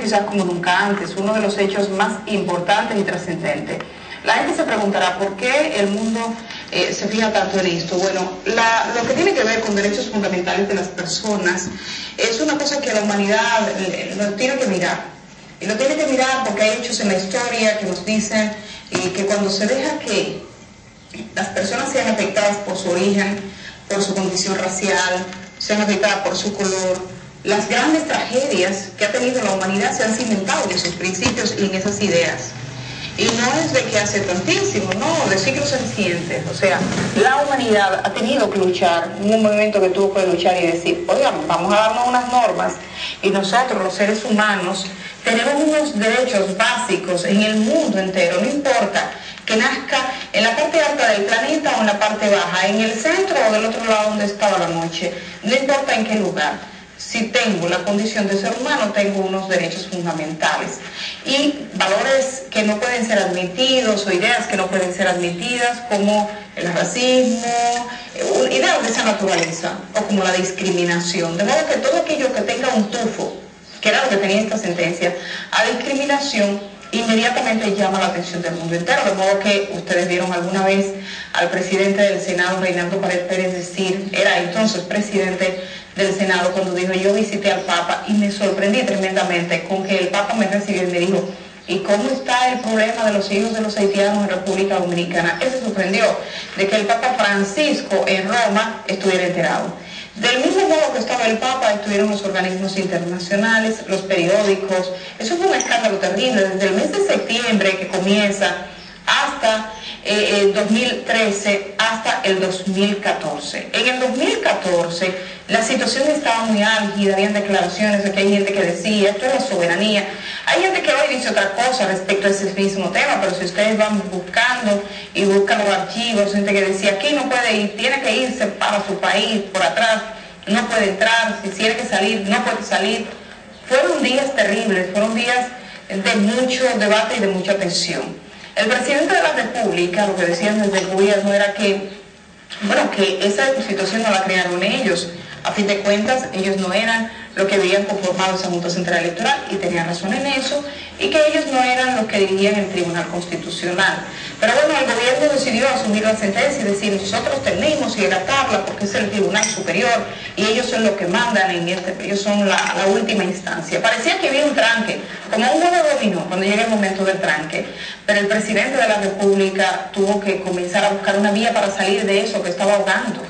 quizás como nunca antes, uno de los hechos más importantes y trascendentes. La gente se preguntará por qué el mundo se fija tanto en esto. Bueno, lo que tiene que ver con derechos fundamentales de las personas es una cosa que la humanidad lo tiene que mirar. Y lo tiene que mirar porque hay hechos en la historia que nos dicen que cuando se deja que las personas sean afectadas por su origen, por su condición racial, sean afectadas por su color, las grandes tragedias que ha tenido la humanidad se han cimentado en esos principios y en esas ideas. Y no es de que hace tantísimo, no, de siglos recientes. O sea, la humanidad ha tenido que luchar, un movimiento que tuvo que luchar y decir, oigan, vamos a darnos unas normas y nosotros, los seres humanos, tenemos unos derechos básicos en el mundo entero, no importa que nazca en la parte alta del planeta o en la parte baja, en el centro o del otro lado donde estaba la noche, no importa en qué lugar. Si tengo la condición de ser humano, tengo unos derechos fundamentales y valores que no pueden ser admitidos o ideas que no pueden ser admitidas, como el racismo, ideas de esa naturaleza, o como la discriminación. De modo que todo aquello que tenga un tufo, que era lo que tenía esta sentencia, a discriminación, inmediatamente llama la atención del mundo entero. De modo que ustedes vieron alguna vez al presidente del Senado, Reinaldo Pared Pérez, decir, era entonces presidente del Senado, cuando dijo, yo visité al Papa y me sorprendí tremendamente con que el Papa me recibió y me dijo, ¿y cómo está el problema de los hijos de los haitianos en República Dominicana? Él se sorprendió de que el Papa Francisco en Roma estuviera enterado. Del mismo modo que estaba el Papa, estuvieron los organismos internacionales, los periódicos. Eso fue un escándalo terrible, desde el mes de septiembre que comienza hasta el 2013, hasta el 2014. En el 2014 la situación estaba muy álgida, habían declaraciones de que hay gente que decía, esto es la soberanía. Hay gente que hoy dice otra cosa respecto a ese mismo tema, pero si ustedes van buscando y buscan los archivos, gente que decía, aquí no puede ir, tiene que irse para su país, por atrás, no puede entrar, si tiene que salir, no puede salir. Fueron días terribles, fueron días de mucho debate y de mucha tensión. El presidente de la República, lo que decían desde el gobierno era que, bueno, que esa situación no la crearon ellos. A fin de cuentas, ellos no eran los que habían conformado esa Junta Central Electoral y tenían razón en eso, y que ellos no eran los que dirigían el Tribunal Constitucional. Pero bueno, el gobierno decidió asumir la sentencia y decir, nosotros tenemos que acatarla porque es el Tribunal Superior y ellos son los que mandan en ellos son la última instancia. Parecía que había un tranque, como un juego de dominó cuando llega el momento del tranque, pero el presidente de la República tuvo que comenzar a buscar una vía para salir de eso que estaba ahogando.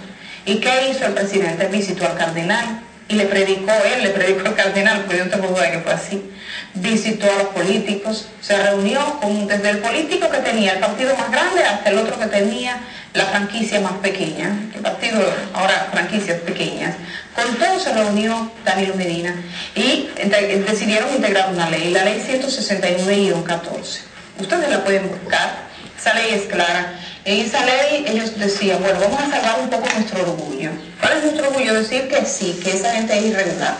¿Y qué hizo el presidente? Visitó al cardenal y le predicó al cardenal, porque yo no tengo duda de que fue así. Visitó a los políticos, se reunió desde el político que tenía el partido más grande hasta el otro que tenía la franquicia más pequeña, el partido, ahora franquicias pequeñas. Con todos se reunió Danilo Medina y decidieron integrar una ley, la ley 169-14. Ustedes la pueden buscar, esa ley es clara. En esa ley ellos decían, bueno, vamos a salvar un poco nuestro orgullo. ¿Cuál es nuestro orgullo? Decir que sí, que esa gente es irregular.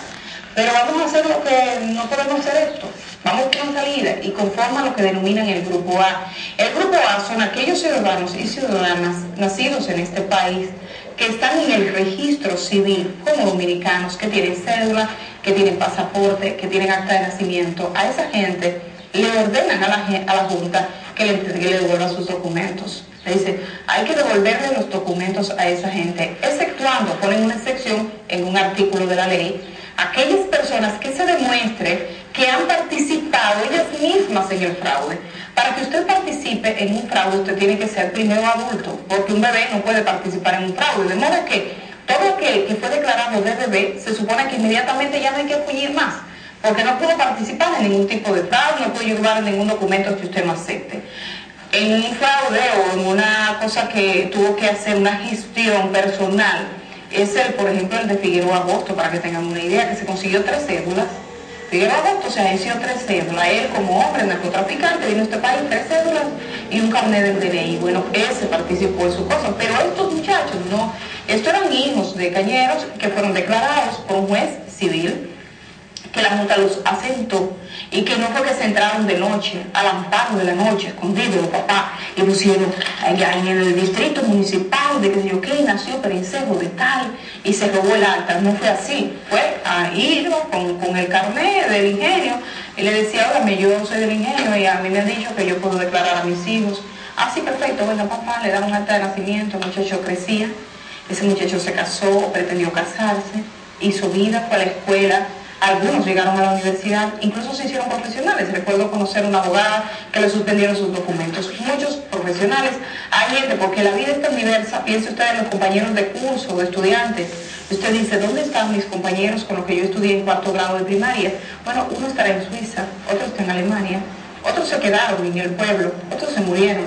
Pero vamos a hacer lo que no podemos hacer esto. Vamos a buscar una salida y conforman lo que denominan el Grupo A. El Grupo A son aquellos ciudadanos y ciudadanas nacidos en este país que están en el registro civil como dominicanos, que tienen cédula, que tienen pasaporte, que tienen acta de nacimiento. A esa gente le ordenan a la Junta que le devuelva sus documentos. Le dice, hay que devolverle los documentos a esa gente, exceptuando, ponen una excepción en un artículo de la ley, aquellas personas que se demuestre que han participado ellas mismas en el fraude. Para que usted participe en un fraude, usted tiene que ser primero adulto, porque un bebé no puede participar en un fraude. De modo que todo aquel que fue declarado de bebé, se supone que inmediatamente ya no hay que fugir más, porque no pudo participar en ningún tipo de fraude, no puede llevar ningún documento que usted no acepte. En un fraude o en una cosa que tuvo que hacer una gestión personal, es por ejemplo, el de Figueroa Agosto, para que tengan una idea, que se consiguió 3 cédulas. Figueroa Agosto se agenció 3 cédulas. Él, como hombre narcotraficante, vino a este país 3 cédulas y un carnet del DNI. Bueno, ese participó en su cosa, pero estos muchachos no. Estos eran hijos de cañeros que fueron declarados por un juez civil, que la Junta los asentó y que no fue que se entraron de noche, al amparo de la noche, escondidos, papá, y pusieron allá en el distrito municipal de que yo qué, nació Perencejo de tal, y se robó el acta. No fue así, fue a ir con el carnet del ingenio, Y le decía, óigame, yo soy del ingenio y a mí me han dicho que yo puedo declarar a mis hijos. Ah, sí, perfecto, venga papá, le damos acta de nacimiento, el muchacho crecía, ese muchacho se casó, pretendió casarse, hizo vida, fue a la escuela, algunos llegaron a la universidad, incluso se hicieron profesionales. Recuerdo conocer una abogada que le suspendieron sus documentos. Muchos profesionales, hay gente, porque la vida es tan diversa. Piense usted en los compañeros de curso, de estudiantes. Usted dice, ¿dónde están mis compañeros con los que yo estudié en 4º grado de primaria? Bueno, uno estará en Suiza, otro está en Alemania, otros se quedaron en el pueblo, otros se murieron,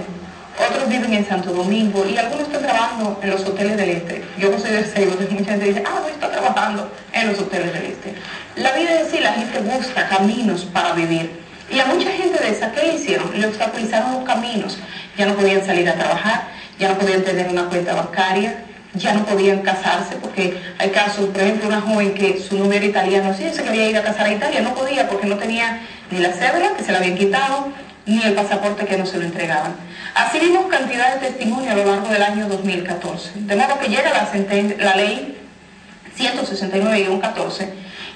otros viven en Santo Domingo y algunos están trabajando en los hoteles del este. Yo no soy de Seibo, mucha gente dice, no está trabajando en los hoteles del este. La vida es así, la gente busca caminos para vivir. Y a mucha gente de esa, ¿qué le hicieron? Le obstaculizaron los caminos. Ya no podían salir a trabajar, ya no podían tener una cuenta bancaria, ya no podían casarse, porque hay casos, por ejemplo, una joven que su novio era italiano, sí, se quería ir a casar a Italia, no podía porque no tenía ni la cédula, que se la habían quitado, ni el pasaporte, que no se lo entregaban. Así vimos cantidad de testimonios a lo largo del año 2014. De modo que llega la ley 169-14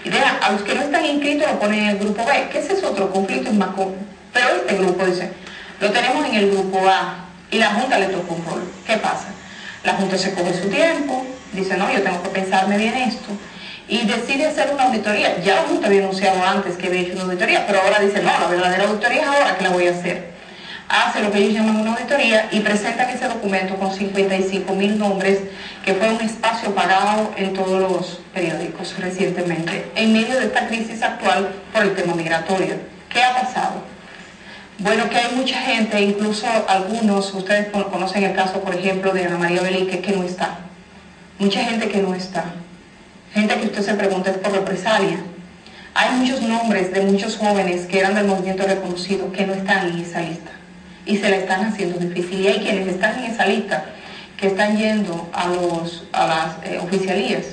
y deja a los que no están inscritos lo ponen en el grupo B, que ese es otro conflicto, es más pero este grupo dice, lo tenemos en el grupo A y la Junta le tocó un rol. ¿Qué pasa? La Junta se coge su tiempo, dice, no, yo tengo que pensarme bien esto, y decide hacer una auditoría. Ya la Junta había anunciado antes que había hecho una auditoría, pero ahora dice, no, la verdadera auditoría es ahora que la voy a hacer. Hace lo que ellos llaman una auditoría y presentan ese documento con 55.000 nombres, que fue un espacio pagado en todos los periódicos recientemente, en medio de esta crisis actual por el tema migratorio. ¿Qué ha pasado? Bueno, que hay mucha gente, incluso algunos, ustedes conocen el caso, por ejemplo, de Ana María Belique, que no está. Mucha gente que no está. Gente que usted se pregunta es por represalia. Hay muchos nombres de muchos jóvenes que eran del movimiento reconocido que no están en esa lista. Y se la están haciendo difícil. Y hay quienes están en esa lista que están yendo a las oficialías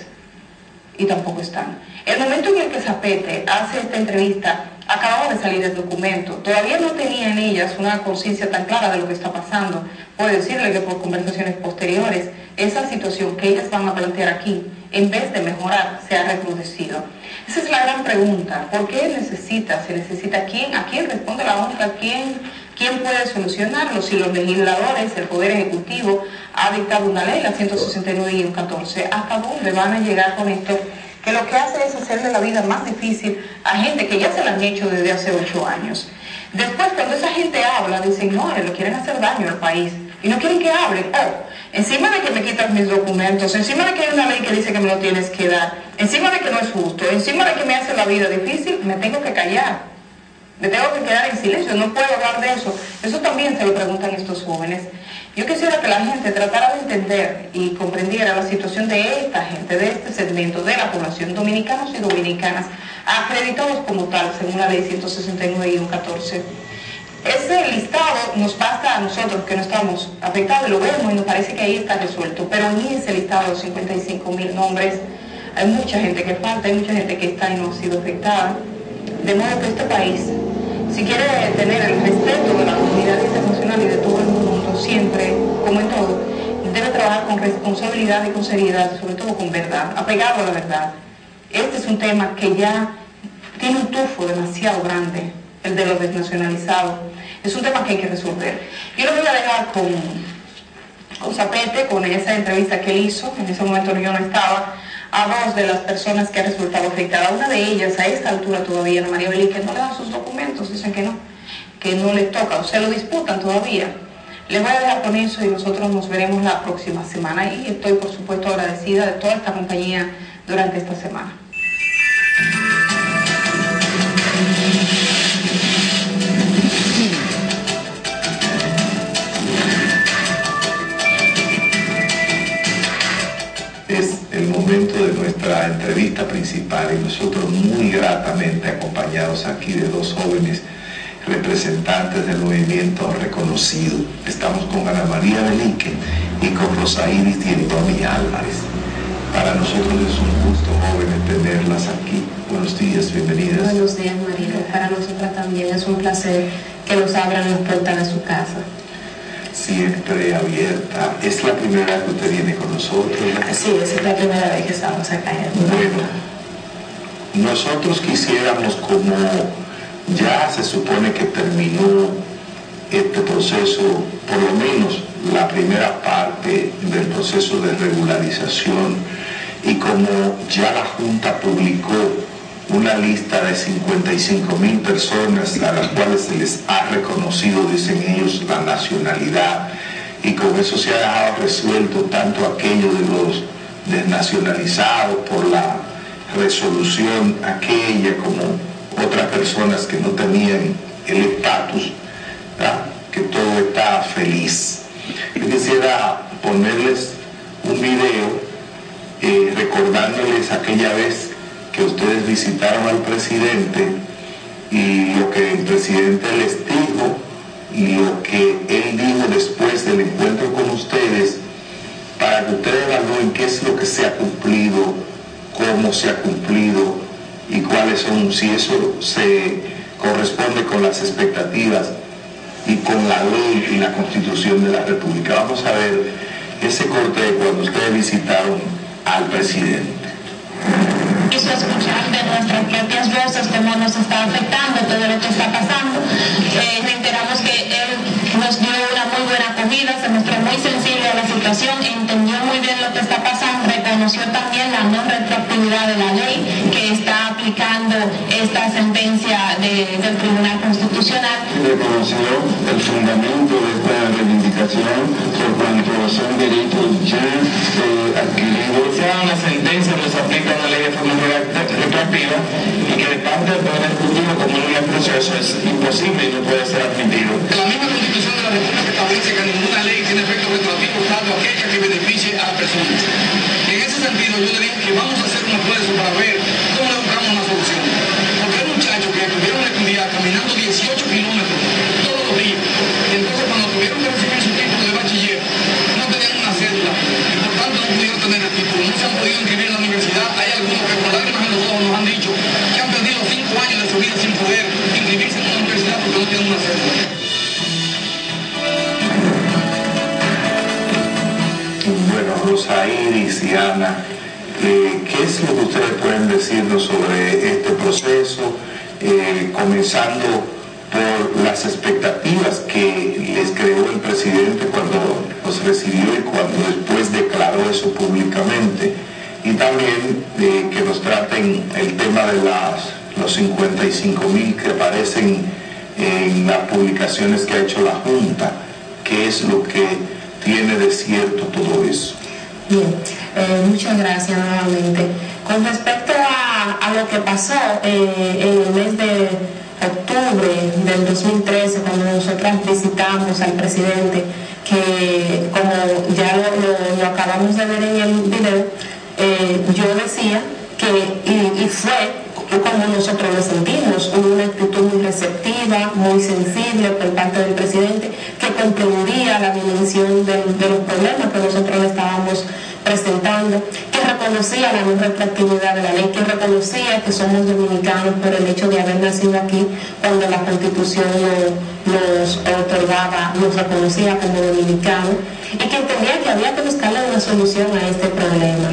y tampoco están. El momento en el que Zapete hace esta entrevista, acababa de salir el documento, todavía no tenía en ellas una conciencia tan clara de lo que está pasando. Puedo decirle que por conversaciones posteriores, esa situación que ellas van a plantear aquí, en vez de mejorar, se ha recrudecido. Esa es la gran pregunta. ¿Por qué se necesita a quién responde la ONU? ¿Quién puede solucionarlo? Si los legisladores, el Poder Ejecutivo, ha dictado una ley, la 169-14, ¿hasta dónde van a llegar con esto? Que lo que hace es hacerle la vida más difícil a gente que ya se la han hecho desde hace 8 años. Después, cuando esa gente habla, dicen, no, le quieren hacer daño al país y no quieren que hablen. Encima de que me quitas mis documentos, encima de que hay una ley que dice que me lo tienes que dar, encima de que no es justo, encima de que me hace la vida difícil, me tengo que callar. Me tengo que quedar en silencio, no puedo hablar de eso. Eso también se lo preguntan estos jóvenes. Yo quisiera que la gente tratara de entender y comprendiera la situación de esta gente, de este segmento de la población, dominicanos y dominicanas, acreditados como tal, según la ley 169-14. Ese listado nos basta a nosotros que no estamos afectados, lo vemos y nos parece que ahí está resuelto, pero en ese listado de 55.000 nombres hay mucha gente que falta, hay mucha gente que está y no ha sido afectada. De modo que este país, si quiere tener el respeto de la comunidad internacional y de todo el mundo, siempre, como en todo, debe trabajar con responsabilidad y con seriedad, sobre todo con verdad, apegado a la verdad. Este es un tema que ya tiene un tufo demasiado grande, el de los desnacionalizados. Es un tema que hay que resolver. Yo lo voy a dejar con Zapete, con esa entrevista que él hizo, en ese momento yo no estaba, a 2 de las personas que ha resultado afectada. Una de ellas, a esta altura todavía, Ana María Belique, no le dan sus documentos, dicen que no les toca, o se lo disputan todavía. Les voy a dejar con eso y nosotros nos veremos la próxima semana y estoy, por supuesto, agradecida de toda esta compañía durante esta semana. Es el momento de nuestra entrevista principal y nosotros muy gratamente acompañados aquí de 2 jóvenes representantes del movimiento reconocido. Estamos con Ana María Belique y con Rosaíris Diendoni Álvarez. Para nosotros es un gusto, jóvenes, tenerlas aquí. Buenos días, bienvenidas. Buenos días, María. Para nosotras también es un placer que nos abran las puertas de su casa. Siempre abierta. ¿Es la primera vez que usted viene con nosotros? Sí, es la primera vez que estamos acá en el mundo. Bueno, nosotros quisiéramos como se supone que terminó este proceso, por lo menos la primera parte del proceso de regularización, y como ya la Junta publicó una lista de 55.000 personas a las cuales se les ha reconocido, dicen ellos, la nacionalidad, y con eso se ha dejado resuelto tanto aquello de los desnacionalizados por la resolución aquella, como otras personas que no tenían el estatus, que todo está feliz. Yo quisiera ponerles un video recordándoles aquella vez que ustedes visitaron al presidente y lo que el presidente les dijo y lo que él dijo después del encuentro con ustedes, para que ustedes evalúen qué es lo que se ha cumplido, cómo se ha cumplido y cuáles son, si eso se corresponde con las expectativas y con la ley y la Constitución de la República. Vamos a ver ese corte de cuando ustedes visitaron al presidente. Quiso escuchar de nuestras propias voces cómo nos está afectando todo lo que está pasando. Reiteramos que él nos dio una muy buena acogida, se mostró muy sensible a la situación, entendió muy bien lo que está pasando, reconoció también la no retroactividad de la ley que está aplicando esta sentencia del Tribunal Constitucional. Reconoció el fundamento de esta reivindicación por cuanto son derechos ya adquiridos. Sea una sentencia que se aplica a la ley de forma retroactiva y que de parte del Poder Ejecutivo, como en el proceso, es imposible y no puede ser admitido. La misma Constitución de la República establece que ninguna ley tiene efecto retroactivo, salvo aquella que beneficie a las personas. En ese sentido, yo le dije que vamos a hacer un esfuerzo para ver cómo le buscamos una solución. Porque hay muchachos que tuvieron que estudiar caminando 18 kilómetros todos los días. Y entonces, cuando tuvieron que recibir su título de bachiller, no tenían una cédula y por tanto no pudieron tener el título. No se han podido inscribir en la universidad. Hay algunos que por lágrimas en los ojos nos han dicho que han perdido 5 años de su vida sin poder inscribirse en una universidad porque no tienen una cédula. Bueno, Rosa Iris y Ana, ¿qué es lo que ustedes pueden decirnos sobre este proceso? Comenzando por las expectativas que les creó el presidente cuando los recibió y cuando después declaró eso públicamente, y también que nos traten el tema de los 55.000 que aparecen en las publicaciones que ha hecho la Junta. ¿Qué es lo que tiene de cierto todo eso? Bien, muchas gracias nuevamente. Con respecto a lo que pasó en el mes de octubre del 2013, cuando nosotros visitamos al presidente, que como ya lo acabamos de ver en el video, yo decía que, y fue como nosotros lo sentimos, una actitud muy receptiva, muy sensible por parte del presidente, que comprendía la dimensión de los problemas que nosotros le estábamos presentando, que reconocía la no retroactividad de la ley, que reconocía que somos dominicanos por el hecho de haber nacido aquí cuando la Constitución nos otorgaba, nos reconocía como dominicanos, y que entendía que había que buscarle una solución a este problema.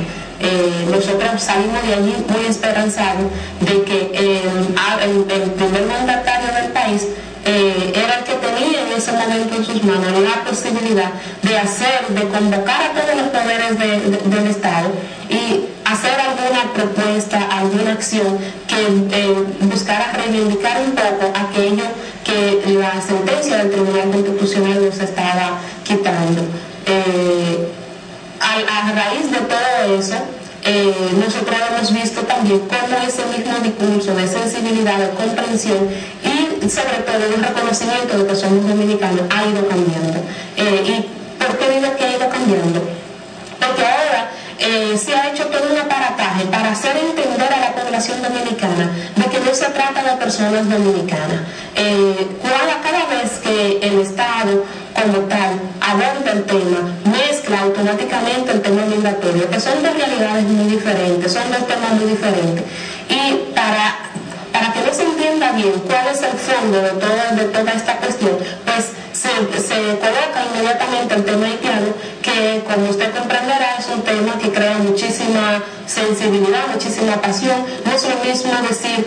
Nosotros salimos de allí muy esperanzados de que el primer mandatario del país era el que tenía en ese momento en sus manos la posibilidad de convocar a todos los poderes del Estado y hacer alguna propuesta, alguna acción que buscara reivindicar un poco aquello que la sentencia del Tribunal Constitucional nos estaba quitando. A raíz de todo eso, nosotros hemos visto también cómo ese mismo discurso de sensibilidad, de comprensión y sobre todo de un reconocimiento de que somos dominicanos ha ido cambiando. ¿Y por qué digo que ha ido cambiando? Porque ahora se ha hecho todo un aparataje para hacer entender a la población dominicana de que no se trata de personas dominicanas. Cada vez que el Estado como tal aborda el tema, mezcla automáticamente el tema migratorio, que son dos realidades muy diferentes, son dos temas muy diferentes. Y para que no se entienda bien cuál es el fondo de toda esta cuestión, pues se coloca inmediatamente el tema haitiano, que como usted comprenderá es un tema que crea muchísima sensibilidad, muchísima pasión. No es lo mismo decir,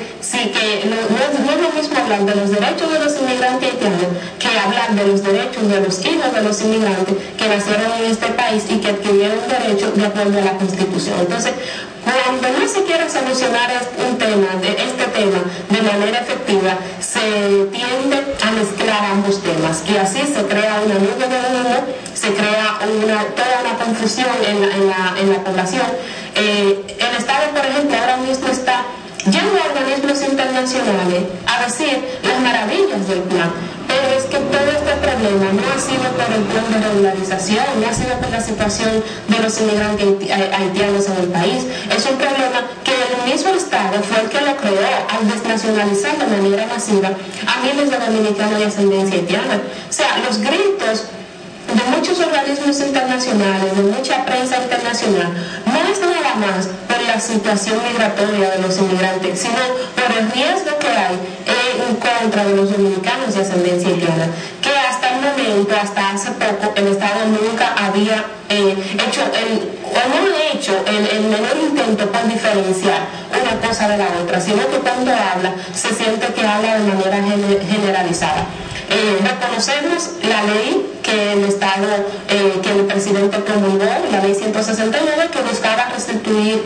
no es lo mismo hablar de los derechos de los inmigrantes haitianos que hablar de los derechos de los hijos de los inmigrantes que nacieron en este país y que adquirieron derechos de acuerdo a la Constitución. Entonces, cuando no se quiere solucionar este tema de manera efectiva, se tiende a mezclar ambos temas y así se crea una nube de humo, se crea toda una confusión en la población. El Estado, por ejemplo, ahora mismo está yendo a organismos internacionales a decir las maravillas del plan, pero es que todo este problema no ha sido por el plan de regularización, no ha sido por la situación de los inmigrantes haitianos en el país, es un problema que el mismo Estado fue el que lo creó al desnacionalizar de manera masiva a miles de dominicanos de ascendencia haitiana. O sea, los gritos de muchos organismos internacionales, de mucha prensa internacional, no es nada más por la situación migratoria de los inmigrantes, sino por el riesgo que hay en contra de los dominicanos de ascendencia haitiana, que hasta el momento, hasta hace poco, el Estado nunca había hecho el menor intento por diferenciar una cosa de la otra, sino que cuando habla, se siente que habla de manera generalizada. Reconocemos la ley que el Estado, que el presidente promulgó, la ley 169, que buscaba restituir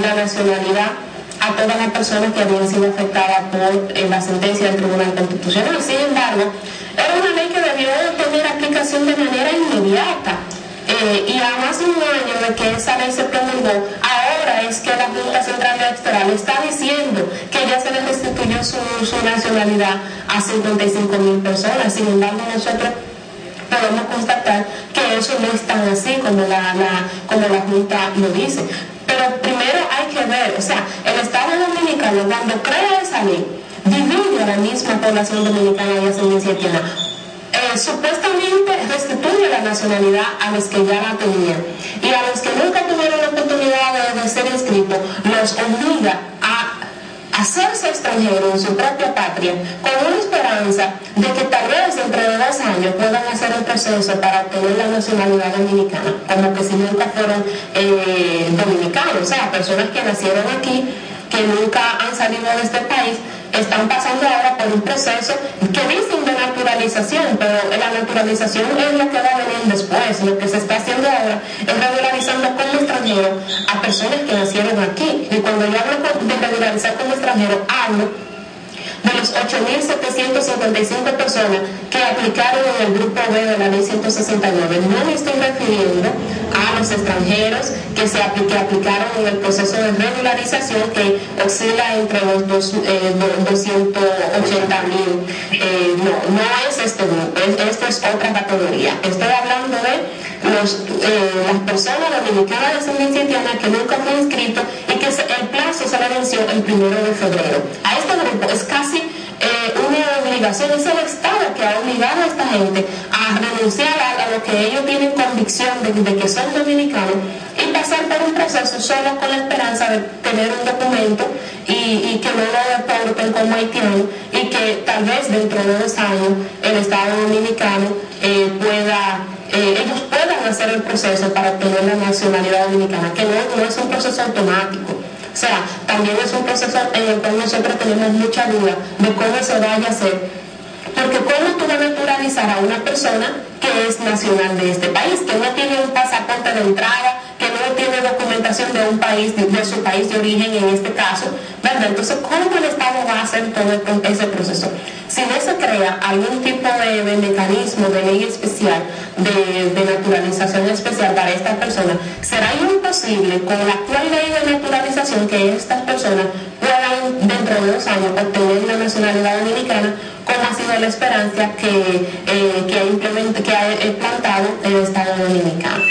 la nacionalidad a todas las personas que habían sido afectadas por la sentencia del Tribunal Constitucional. Sin embargo, era una ley que debió tener aplicación de manera inmediata. Y a más de un año de que esa ley se promulgó, ahora es que la Junta Central Electoral está diciendo que ya se le restituyó su nacionalidad a 55.000 personas. Sin embargo, nosotros podemos constatar que eso no es tan así como la Junta lo dice. Pero primero hay que ver, o sea, el Estado Dominicano, cuando crea esa ley, divide a la misma población dominicana de ascendencia haitiana. Supuestamente restituye la nacionalidad a los que ya la tenían, y a los que nunca tuvieron la oportunidad de ser inscritos los obliga a hacerse extranjeros en su propia patria, con una esperanza de que tal vez dentro de 2 años puedan hacer el proceso para obtener la nacionalidad dominicana, como que si nunca fueron dominicanos. O sea, personas que nacieron aquí, que nunca han salido de este país, están pasando ahora por un proceso que dicen de naturalización, pero la naturalización es lo que va a venir después. Lo que se está haciendo ahora es regularizando como extranjero a personas que nacieron aquí. Y cuando yo hablo de regularizar como extranjero, hablo de los 8.755 personas que aplicaron en el grupo B de la ley 169. No me estoy refiriendo a los extranjeros que aplicaron en el proceso de regularización, que oscila entre los 280.000. No es este grupo, esto es otra categoría. Estoy hablando de las personas dominicanas de ascendencia haitiana que nunca fue inscrito y que el plazo se le venció el 1 de febrero. A este grupo es casi una obligación, es el Estado que ha obligado a esta gente a renunciar a lo que ellos tienen convicción de que son dominicanos y pasar por un proceso solo con la esperanza de tener un documento y que no lo deporten como haitiano, y que tal vez dentro de 2 años el Estado dominicano ellos puedan hacer el proceso para obtener la nacionalidad dominicana, que no es un proceso automático. O sea, también es un proceso en el cual nosotros tenemos mucha duda de cómo se vaya a hacer, porque cómo tú vas a naturalizar a una persona que es nacional de este país, que no tiene un pasaporte de entrada, que no tiene documentación de un país, de su país de origen en este caso, ¿verdad? Entonces, ¿cómo el Estado va a hacer todo ese proceso? Si no se crea algún tipo de mecanismo, de ley especial, de naturalización especial para estas personas, será imposible con la actual ley de naturalización que estas personas puedan dentro de 2 años obtener la nacionalidad dominicana, como ha sido la esperanza que ha plantado el Estado dominicano.